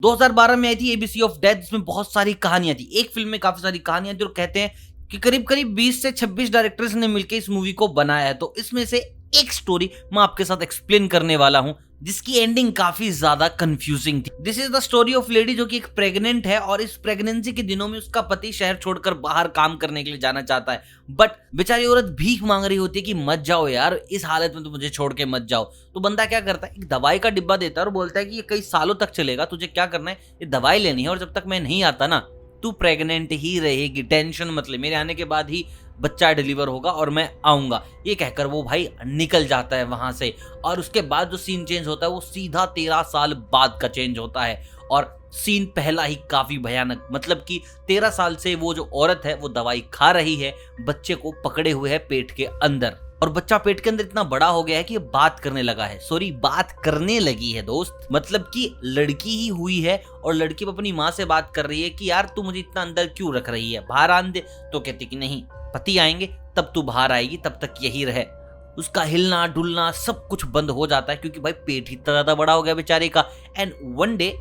2012 में आई थी ABC of death, जिसमें बहुत सारी कहानियां थी। एक फिल्म में काफी सारी कहानियां थी और कहते हैं कि करीब करीब 20 से 26 डायरेक्टर्स ने मिलकर इस मूवी को बनाया है। तो इसमें से एक स्टोरी मैं आपके साथ एक्सप्लेन करने वाला हूं, जिसकी एंडिंग काफी ज्यादा कंफ्यूजिंग थी। This is the story of lady जो कि एक प्रेग्नेंट है और इस प्रेगनेंसी के दिनों में उसका पति शहर छोड़कर बाहर काम करने के लिए जाना चाहता है, बट बेचारी औरत भीख मांग रही होती है कि मत जाओ यार, इस हालत में तो मुझे छोड़ के मत जाओ। तो बंदा क्या करता है, एक दवाई का डिब्बा देता है और बोलता है कि ये कई सालों तक चलेगा, तुझे क्या करना है, ये दवाई लेनी है और जब तक मैं नहीं आता ना, तू प्रेग्नेंट ही रहेगी, टेंशन मत ले, मेरे आने के बाद ही बच्चा डिलीवर होगा और मैं आऊंगा। ये कहकर वो भाई निकल जाता है वहां से। और उसके बाद जो सीन चेंज होता है वो सीधा 13 साल बाद का चेंज होता है और सीन पहला ही काफी भयानक, मतलब कि 13 साल से वो जो औरत है वो दवाई खा रही है, बच्चे को पकड़े हुए है पेट के अंदर, और बच्चा पेट के अंदर इतना बड़ा हो गया है कि ये बात करने लगा है, सॉरी बात करने लगी है दोस्त, मतलब कि लड़की ही हुई है और लड़की अपनी माँ से बात कर रही है कि यार तू मुझे इतना अंदर क्यों रख रही है, बाहर आने दे। तो कहती कि नहीं, पति आएंगे तब तू बाहर आएगी, तब तक यही रहे। उसका हिलना डुलना सब कुछ बंद हो जाता है क्योंकि भाई पेट ही इतना ज्यादा बड़ा हो गया बेचारे का। एंड वन डे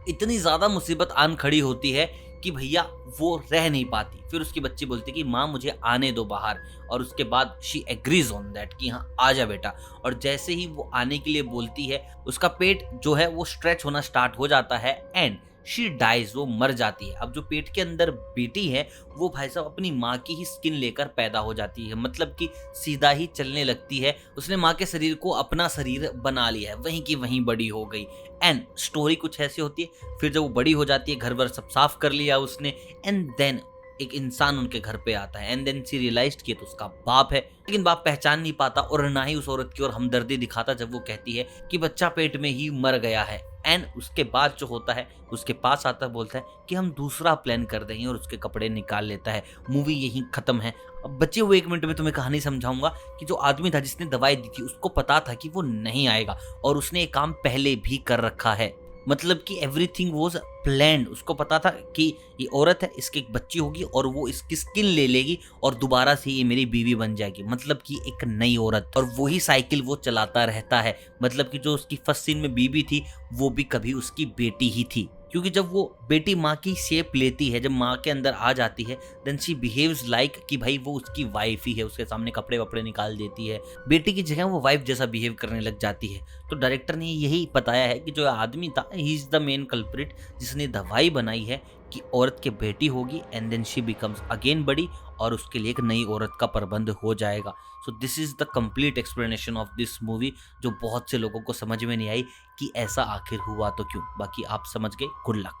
इतनी ज्यादा मुसीबत आन खड़ी होती है कि भैया वो रह नहीं पाती। फिर उसकी बच्ची बोलती कि माँ मुझे आने दो बाहर, और उसके बाद शी एग्रीज ऑन दैट कि हाँ आ जा बेटा। और जैसे ही वो आने के लिए बोलती है, उसका पेट जो है वो स्ट्रेच होना स्टार्ट हो जाता है एंड शी डाइज, वो मर जाती है। अब जो पेट के अंदर बेटी है वो भाई साहब अपनी माँ की ही स्किन लेकर पैदा हो जाती है, मतलब कि सीधा ही चलने लगती है। उसने माँ के शरीर को अपना शरीर बना लिया है, वहीं की वहीं बड़ी हो गई। एंड स्टोरी कुछ ऐसी होती है। फिर जब वो बड़ी हो जाती है, घर वर सब साफ कर लिया उसने, एंड देन एक इंसान उनके घर पे आता है एंड देन सी रियलाइज्ड कि तो उसका बाप है। लेकिन बाप पहचान नहीं पाता और ना ही उस औरत की ओर हमदर्दी दिखाता जब वो कहती है कि बच्चा पेट में ही मर गया है। एंड उसके बाद जो होता है, उसके पास आता है, बोलता है कि हम दूसरा प्लान कर देंगे और उसके कपड़े निकाल लेता है। मूवी यहीं खत्म है। अब बचे हुए 1 मिनट में तुम्हें कहानी समझाऊंगा कि जो आदमी था जिसने दवाई दी थी, उसको पता था कि वो नहीं आएगा और उसने ये काम पहले भी कर रखा है, मतलब कि एवरीथिंग वॉज प्लान्ड। उसको पता था कि ये औरत है, इसकी एक बच्ची होगी और वो इसकी स्किन ले लेगी और दोबारा से ये मेरी बीवी बन जाएगी, मतलब कि एक नई औरत। और वही साइकिल वो चलाता रहता है, मतलब कि जो उसकी फर्स्ट सीन में बीवी थी वो भी कभी उसकी बेटी ही थी। क्योंकि जब वो बेटी माँ की शेप लेती है, जब माँ के अंदर आ जाती है, देन शी बिहेव्स लाइक कि भाई वो उसकी वाइफ ही है, उसके सामने कपड़े वपड़े निकाल देती है, बेटी की जगह वो वाइफ जैसा बिहेव करने लग जाती है। तो डायरेक्टर ने यही बताया है कि जो आदमी था, he is the main culprit, जिसने दवाई बनाई है कि औरत के बेटी होगी and then she becomes again बड़ी और उसके लिए एक नई औरत का प्रबंध हो जाएगा। So this is the complete explanation of this movie, जो बहुत से लोगों को समझ में नहीं आई कि ऐसा आखिर हुआ तो क्यों। बाकी आप समझ गए, गुड लक।